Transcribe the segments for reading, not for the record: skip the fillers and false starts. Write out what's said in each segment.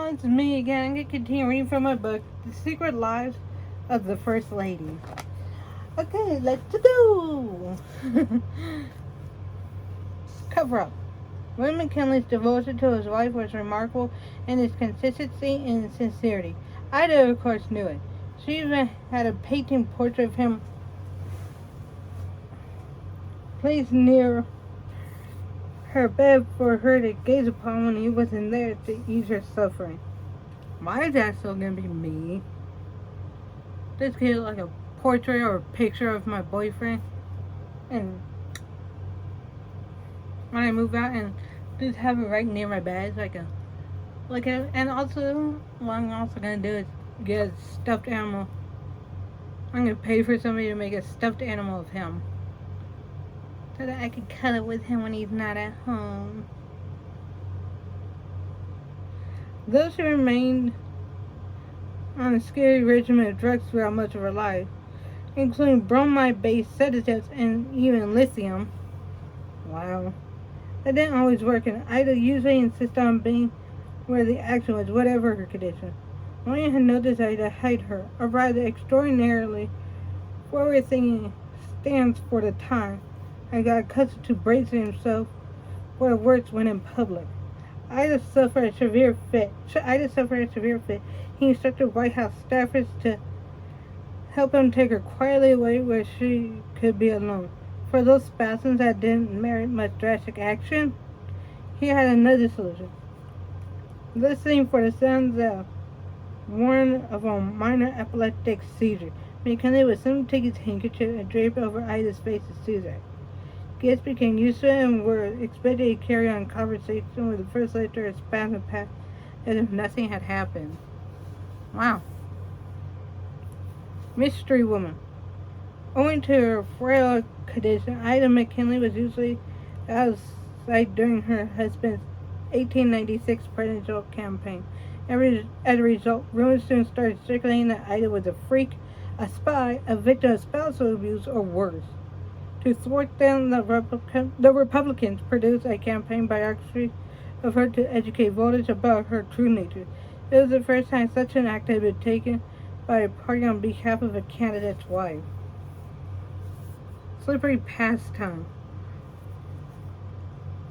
It's me again. I'm going to continue reading from my book, The Secret Lives of the First Lady. Okay, let's go! Cover up. William McKinley's devotion to his wife was remarkable in its consistency and sincerity. Ida, of course, knew it. She even had a painting portrait of him placed near her bed for her to gaze upon when he wasn't there to ease her suffering. Why is that still gonna be me? Just get like a portrait or a picture of my boyfriend, and when I move out, and just have it right near my bed so I can look at it. And also, what I'm also gonna do is get a stuffed animal. I'm gonna pay for somebody to make a stuffed animal of him, so that I can cuddle with him when he's not at home. Those who remained on a scary regimen of drugs throughout much of her life, including bromide-based sedatives and even lithium. Wow. That didn't always work, and Ida usually insisted on being where the action was, whatever her condition. William had no desire to hide her, or rather extraordinarily forward-thinking stance for the time, and got accustomed to bracing himself for the worst when in public. Ida suffered a severe fit. He instructed White House staffers to help him take her quietly away where she could be alone. For those spasms that didn't merit much drastic action, he had another solution. Listening for the sounds that warned of a minor epileptic seizure, McKinley would soon take his handkerchief and drape over Ida's face to soothe her. Guests became used to it and were expected to carry on conversation with the first letter of spasm passed as if nothing had happened. Wow. Mystery Woman. Owing to her frail condition, Ida McKinley was usually out of sight during her husband's 1896 presidential campaign. As a result, rumors soon started circulating that Ida was a freak, a spy, a victim of spousal abuse, or worse. To thwart them, the Republicans produced a campaign biography of her to educate voters about her true nature. It was the first time such an act had been taken by a party on behalf of a candidate's wife. Slippery pastime.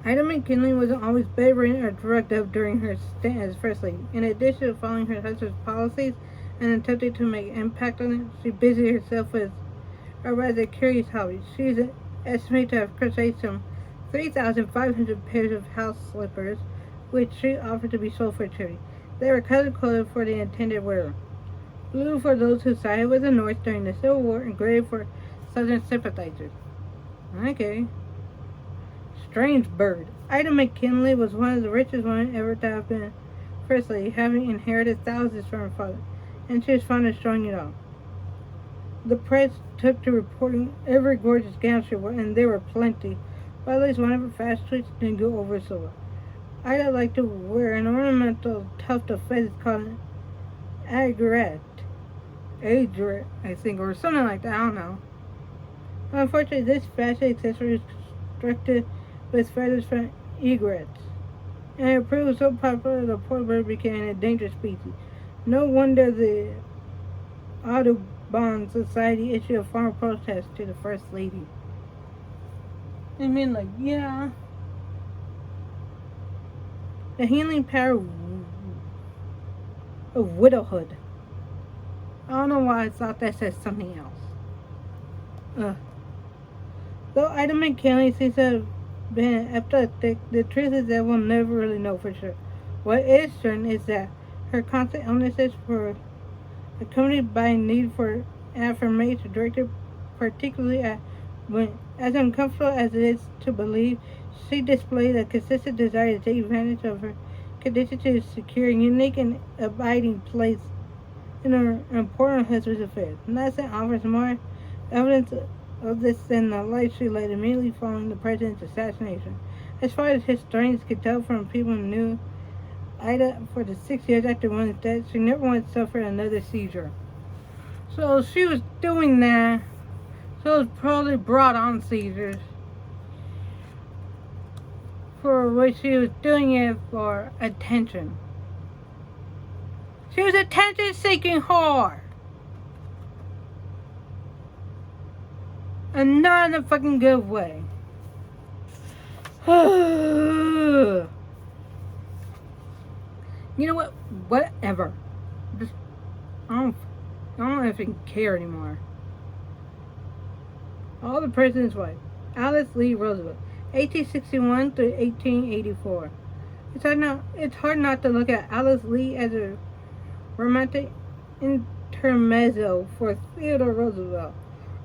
Ida McKinley wasn't always bedridden or drugged up during her stint as First Lady. In addition to following her husband's policies and attempting to make an impact on it, she busied herself with a rather curious hobby. She is estimated to have crocheted some 3,500 pairs of house slippers, which she offered to be sold for charity. They were color-coded for the intended wearer. Blue for those who sided with the North during the Civil War, and gray for Southern sympathizers. Okay. Strange bird. Ida McKinley was one of the richest women ever to have been First Lady, having inherited thousands from her father, and she was fond of showing it off. The press took to reporting every gorgeous gown she wore, and there were plenty, but at least one of her fast tweets didn't go over so well. Ida liked to wear an ornamental tuft of feathers called an aigrette, I think, or something like that, I don't know. Unfortunately, this fashion accessory was constructed with feathers from egrets, and it proved so popular the poor bird became an endangered species. No wonder the Audubon Society issued a formal protest to the First Lady. I mean, like, yeah. The healing power of widowhood. I don't know why I thought that said something else. Though Ida McKinley seems to have been epileptic, the truth is that we'll never really know for sure. What is certain is that her constant illnesses were accompanied by a need for affirmation directed particularly at women. As uncomfortable as it is to believe, she displayed a consistent desire to take advantage of her condition to secure a unique and abiding place in her important husband's affairs. Nothing offers more evidence of this than the life she led immediately following the president's assassination. As far as historians could tell from people who knew Ida for the 6 years after one's death, she never once suffered another seizure. So she was doing that. So it was probably brought on seizures, for which she was doing it for attention. She was attention-seeking whore. And not in a fucking good way. You know what? Whatever. Just, I don't even care anymore. All the President's Wife. Alice Lee Roosevelt. 1861 through 1884. It's hard not to look at Alice Lee as a romantic intermezzo for Theodore Roosevelt.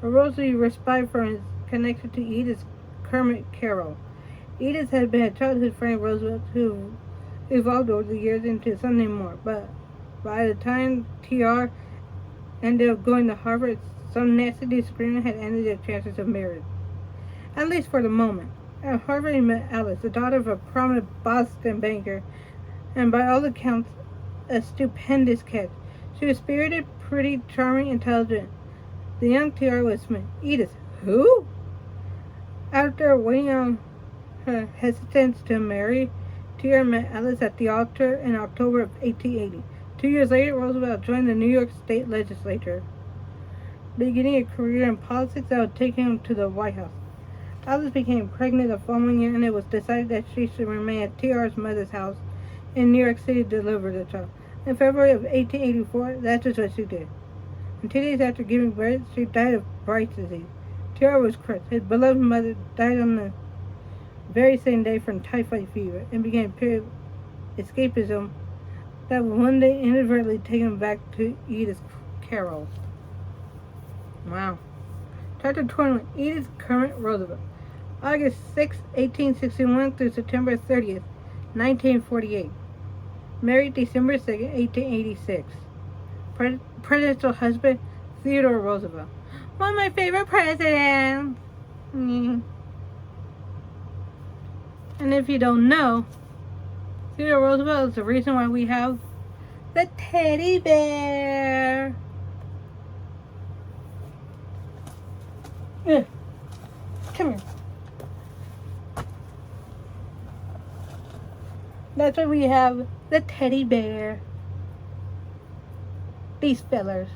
A rosy respite from his connection to Edith Kermit Carroll. Edith had been a childhood friend of Roosevelt who evolved over the years into something more, but by the time TR ended up going to Harvard, some nasty disagreement had ended their chances of marriage. At least for the moment. At Harvard he met Alice, the daughter of a prominent Boston banker, and by all accounts, a stupendous catch. She was spirited, pretty, charming, intelligent. The young TR was smitten. Edith, who? After waiting on her hesitance to marry, TR met Alice at the altar in October of 1880. 2 years later, Roosevelt joined the New York State Legislature, beginning a career in politics that would take him to the White House. Alice became pregnant the following year, and it was decided that she should remain at TR's mother's house in New York City to deliver the child. In February of 1884, that's just what she did. And 2 days after giving birth, she died of Bright's disease. TR was crushed. His beloved mother died on the very same day from typhoid fever and began a period of escapism that would one day inadvertently take him back to Edith Carroll. Wow. Chapter 21. Edith Kermit Roosevelt. August 6, 1861 through September 30th, 1948. Married December 2nd, 1886. Presidential husband, Theodore Roosevelt. One of my favorite presidents. And if you don't know, Theodore Roosevelt is the reason why we have the teddy bear. Yeah. Come here. That's why we have the teddy bear. These fellers.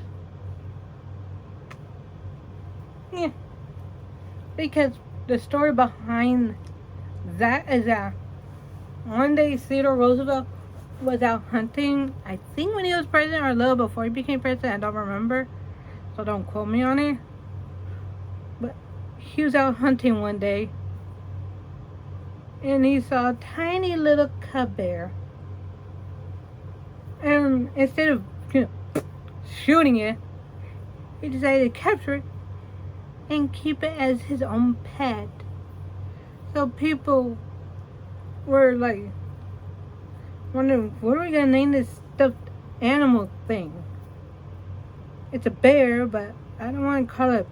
Yeah. Because the story behind that is that one day Theodore Roosevelt was out hunting, I think when he was president or a little before he became president, I don't remember, so don't quote me on it. But he was out hunting one day and he saw a tiny little cub bear. And instead of shooting it, he decided to capture it and keep it as his own pet. So people were like wondering, what are we gonna name this stuffed animal thing? It's a bear, but I don't want to call it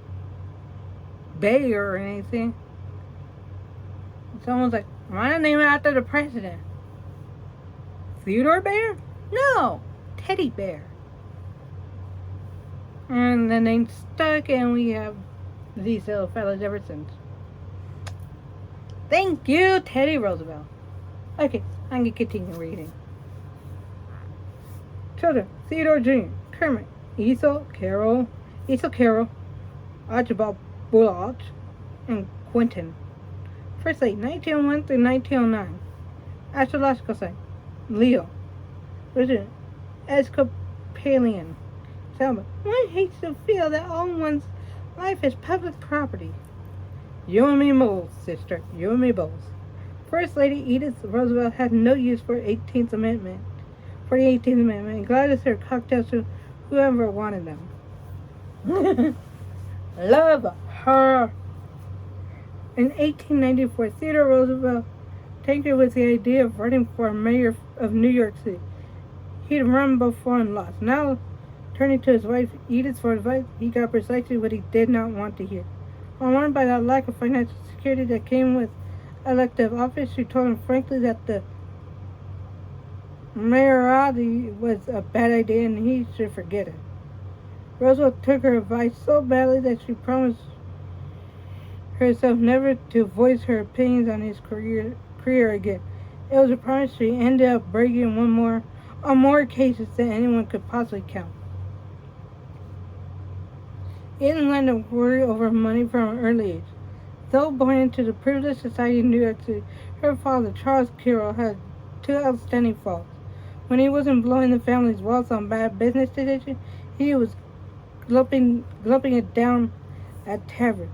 bear or anything. Someone's like, why not name it after the president? Theodore Bear? No, Teddy Bear. And the name stuck, and we have these little fellas ever since. Thank you, Teddy Roosevelt. Okay, I'm gonna continue reading. Children: Theodore Jr., Kermit, Ethel Carroll, Archibald Bullock, and Quentin. First Lady, 1901 through 1909. Astrological sign: Leo. Resident: Episcopalian. Selma: one hates to feel that all one's life is public property. You and me both, sister. You and me both. First Lady Edith Roosevelt had no use for the 18th Amendment, and glad to serve cocktails to whoever wanted them. Love her. In 1894, Theodore Roosevelt tinkered with the idea of running for mayor of New York City. He'd run before and lost. Now, turning to his wife Edith for advice, he got precisely what he did not want to hear. Alarmed by the lack of financial security that came with elective office, she told him frankly that the mayoralty was a bad idea and he should forget it. Roosevelt took her advice so badly that she promised herself never to voice her opinions on his career again. It was a promise she ended up breaking on more cases than anyone could possibly count. Edie learned to worry over money from an early age. Though born into the privileged society in New York City, her father, Charles Carroll, had two outstanding faults. When he wasn't blowing the family's wealth on bad business decisions, he was gulping it down at taverns.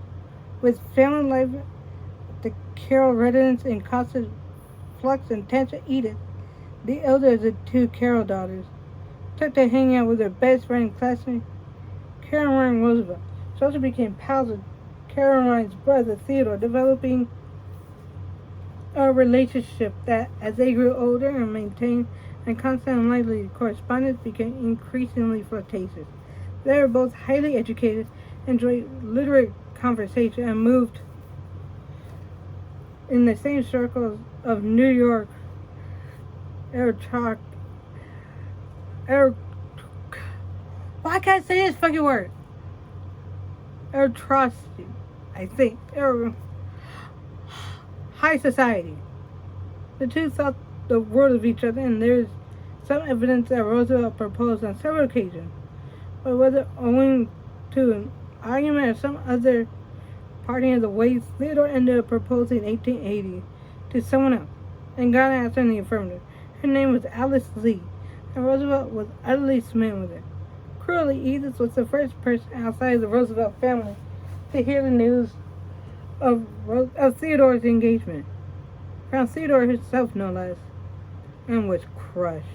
With family life, the Carroll residence in constant flux and tension, Edith, the elder of the two Carroll daughters, took to hanging out with her best friend and classmate, Caroline Roosevelt. She also became pals with Caroline's brother, Theodore, developing a relationship that, as they grew older and maintained a constant and lively correspondence, became increasingly flirtatious. They were both highly educated, enjoyed literary conversation, and moved in the same circles of New York why can't I say this fucking word? Aristocracy, I think. High society. The two thought the world of each other, and there's some evidence that Roosevelt proposed on several occasions. But whether owing to an argument or some other parting of the ways, Theodore ended up proposing in 1880 to someone else, and got an answer in the affirmative. Her name was Alice Lee, and Roosevelt was utterly smitten with her. Cruelly, Edith was the first person outside of the Roosevelt family to hear the news of Theodore's engagement. From Theodore himself, no less, and was crushed.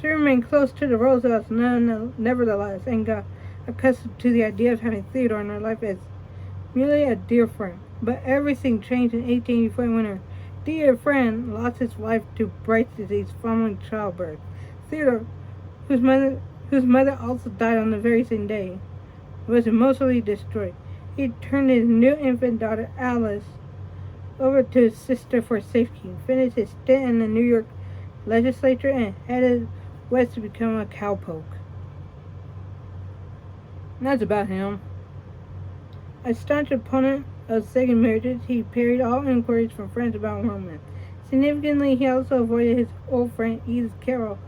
She remained close to the Roosevelts nevertheless, and got accustomed to the idea of having Theodore in her life as merely a dear friend. But everything changed in 1884 when her dear friend lost his wife to Bright's disease following childbirth. Theodore, whose mother also died on the very same day, was emotionally destroyed. He turned his new infant daughter, Alice, over to his sister for safekeeping, finished his stint in the New York legislature, and headed west to become a cowpoke. And that's about him. A staunch opponent of second marriages, he parried all inquiries from friends about romance. Significantly, he also avoided his old friend Edith Carroll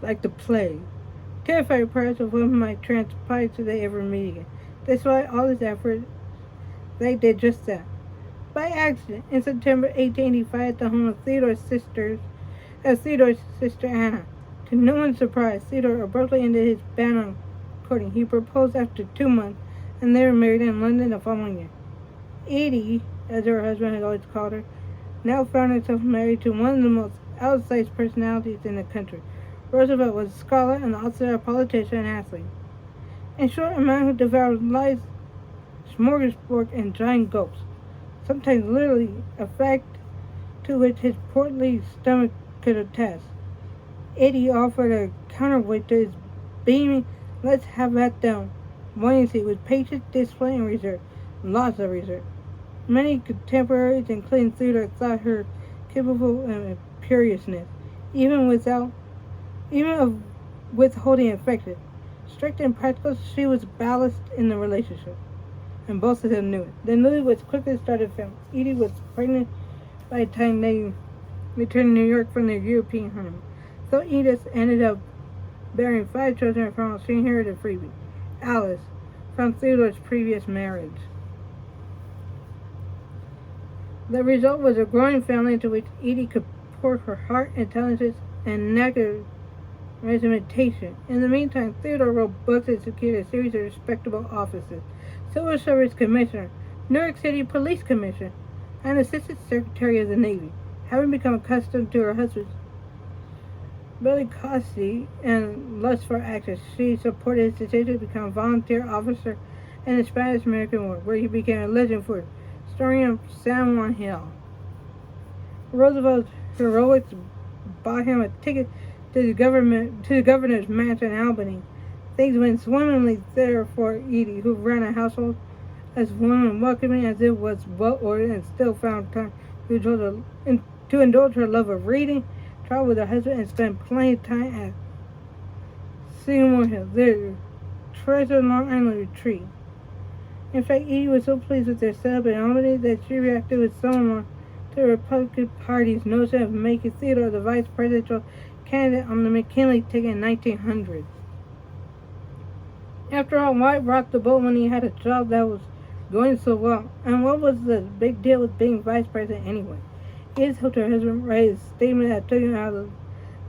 like the plague, terrified perhaps of what might transpire should they ever meet again. Despite all his efforts, they did just that. By accident, in September 1885, at the home of Theodore's sister Anna. To no one's surprise, Theodore abruptly ended his ban on courting. He proposed after 2 months, and they were married in London the following year. Edie, as her husband had always called her, now found herself married to one of the most outsized personalities in the country. Roosevelt was a scholar and also a politician and athlete. In short, a man who devoured life's smorgasbord in giant gulps, sometimes literally, a fact to which his portly stomach could attest. Edie offered a counterweight to his beaming, let's have that down buoyancy with patience, display, and reserve. Lots of reserve. Many contemporaries, including Theodore, thought her capable of imperiousness, even of withholding affection. Strict and practical, she was ballast in the relationship, and both of them knew it. The newlyweds quickly started family. Edie was pregnant by the time they returned to New York from their European honeymoon. So Edith ended up bearing 5 children from she inherited freebie, Alice, from Theodore's previous marriage. The result was a growing family into which Edie could pour her heart, intelligence, and negative regimentation. In the meantime, Theodore wrote books and secured a series of respectable offices: Civil Service Commissioner, New York City Police Commissioner, and Assistant Secretary of the Navy. Having become accustomed to her husband's bellicosity and lust for action, she supported his decision to become a volunteer officer in the Spanish-American War, where he became a legend for storming of San Juan Hill. Roosevelt's heroics bought him a ticket to the governor's mansion in Albany. Things went swimmingly there for Edie, who ran a household as warm and welcoming as it was well ordered, and still found time to indulge her love of reading, travel with her husband, and spend plenty of time at Sycamore Hill, their treasured Long Island retreat. In fact, Edie was so pleased with their setup in Albany that she reacted with someone to the Republican Party's notion of making Theodore the vice presidential candidate on the McKinley ticket in 1900. After all, why rock the boat when he had a job that was going so well? And what was the big deal with being vice president anyway? Edith hoped her husband write his statement that took him out of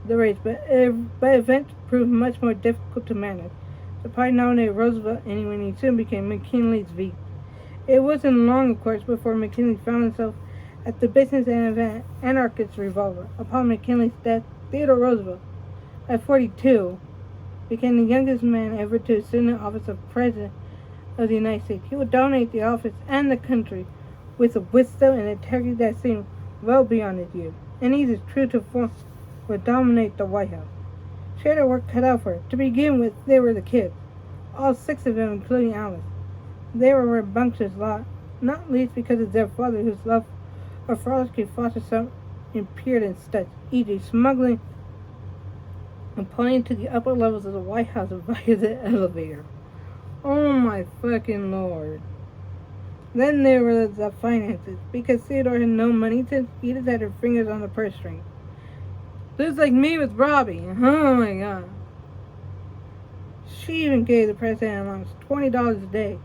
the race, but events proved much more difficult to manage. The party nominated Roosevelt anyway, and he soon became McKinley's VP. It wasn't long, of course, before McKinley found himself at the business end of an anarchist revolver. Upon McKinley's death, Theodore Roosevelt, at 42, became the youngest man ever to assume the office of President of the United States. He would dominate the office and the country with a wisdom and integrity that seemed well beyond his years. And Edith, true to form, would dominate the White House. She had her work cut out for her. To begin with, they were the kids. All 6 of them, including Alice. They were a rambunctious lot, not least because of their father, whose love of frolic could foster some impudent stuff, e.g. smuggling and pointing to the upper levels of the White House via the elevator. Oh my fucking lord. Then there were the finances. Because Theodore had no money, since Edith had her fingers on the purse string. Just like me with Robbie. Oh my god. She even gave the president allowance $20 a day.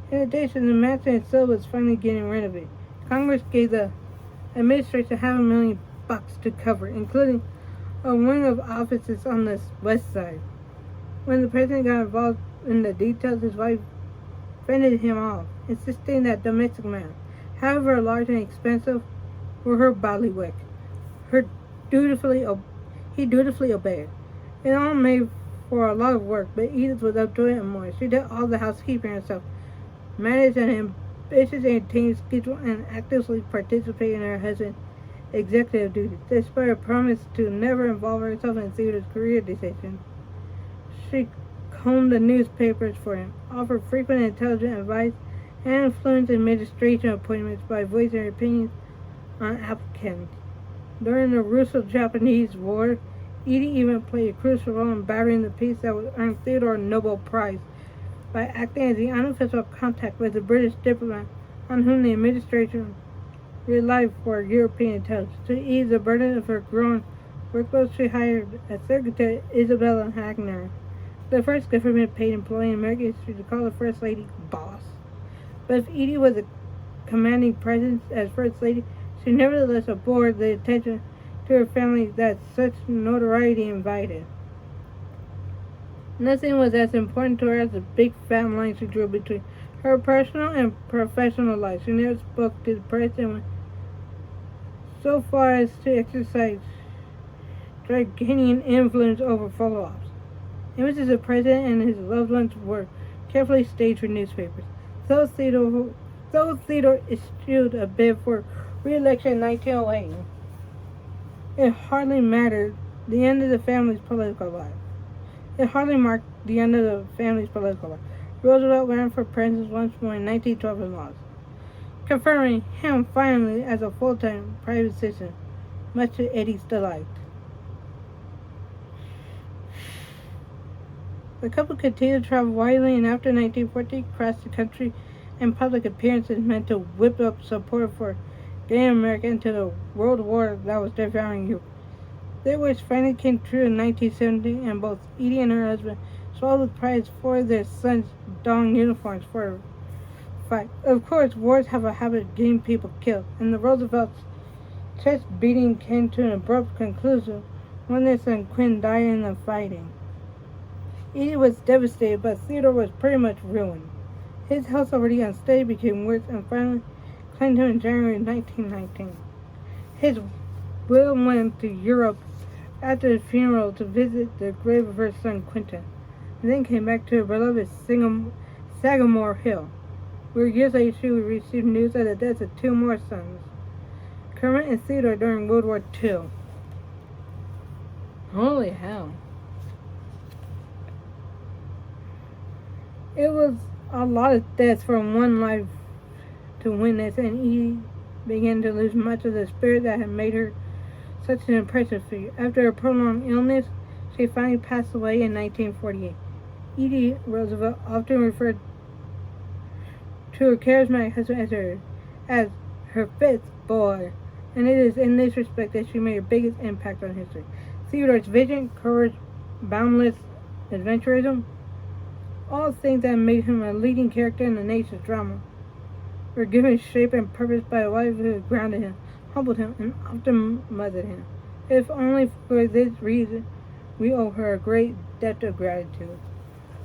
In addition, the mansion itself was finally getting renovated. Congress gave the administration $500,000 to cover, including a wing of offices on the west side. When the president got involved in the details, his wife fended him off, insisting that domestic matters, however large and expensive, were her bailiwick. He dutifully obeyed. It all made for a lot of work, but Edith was up to it and more. She did all the housekeeping herself, managed an ambitious entertaining schedule, and actively participated in her husband's executive duties. Despite a promise to never involve herself in Theodore's career decisions, she combed the newspapers for him, offered frequent intelligent advice, and influenced administration appointments by voicing her opinions on applicants. During the Russo-Japanese War, Edith even played a crucial role in battering the peace that would earn Theodore a Nobel Prize by acting as the unofficial contact with the British diplomat on whom the administration relied for European intelligence. To ease the burden of her growing workload, she hired as secretary Isabella Hagner, the first government-paid employee in American history to call the First Lady boss. But if Edith was a commanding presence as First Lady, she nevertheless abhorred the attention to her family that such notoriety invited. Nothing was as important to her as the big fat line she drew between her personal and professional life. She never spoke to the press and went so far as to exercise Draganian influence over follow-ups. Images of the president and his loved ones were carefully staged for newspapers. Though Theodore eschewed a bid for re-election in 1908, it hardly mattered the end of the family's political life. It hardly marked the end of the family's political life. Roosevelt ran for president once more in 1912 and lost, confirming him finally as a full-time private citizen, much to Eddie's delight. The couple continued to travel widely, and after 1914, crossed the country, and public appearances meant to whip up support for getting America into the world war that was devouring Europe. Their wish finally came true in 1970, and both Edie and her husband swallowed the prize for their sons' dong uniforms for a fight. Of course, wars have a habit of getting people killed, and the Roosevelt's chest beating came to an abrupt conclusion when their son Quinn died in the fighting. Edie was devastated, but Theodore was pretty much ruined. His health, already unsteady, became worse and finally claimed him in January 1919. His widow went to Europe after the funeral to visit the grave of her son Quentin, and then came back to her beloved Sagamore Hill, where years later she would receive news of the deaths of 2 more sons, Kermit and Theodore, during World War II. Holy hell. It was a lot of deaths from one life to witness, and Edie began to lose much of the spirit that had made her such an impressive figure. After a prolonged illness, she finally passed away in 1948. Edie Roosevelt often referred to her charismatic husband as her 5th boy, and it is in this respect that she made her biggest impact on history. Theodore's vision, courage, boundless adventurism, all things that made him a leading character in the nation's drama, were given shape and purpose by a wife who grounded him, humbled him, and often mothered him. If only for this reason, we owe her a great debt of gratitude.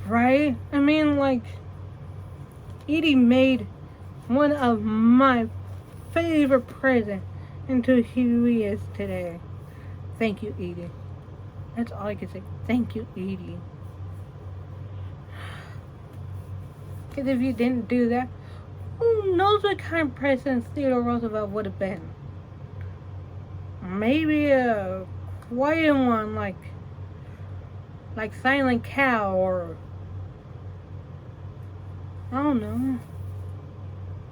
Right? I mean, like, Edie made one of my favorite presents into who he is today. Thank you, Edie. That's all I can say. Thank you, Edie. Because if you didn't do that, who knows what kind of president Theodore Roosevelt would have been? Maybe a quiet one like Silent Cow, or I don't know.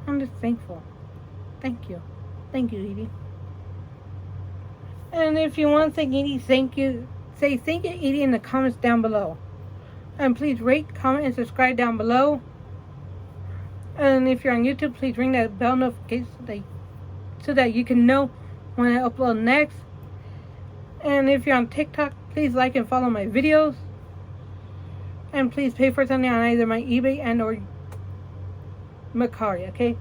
I'm just thankful. Thank you. Thank you, Edie. And if you want to thank Edie, say thank you, Edie, in the comments down below. And please rate, comment, and subscribe down below. And if you're on YouTube, please ring that bell notification so that you can know when I upload next. And if you're on TikTok, please like and follow my videos. And please pay for something on either my eBay and or Mercari, okay?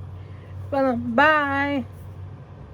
Well, bye.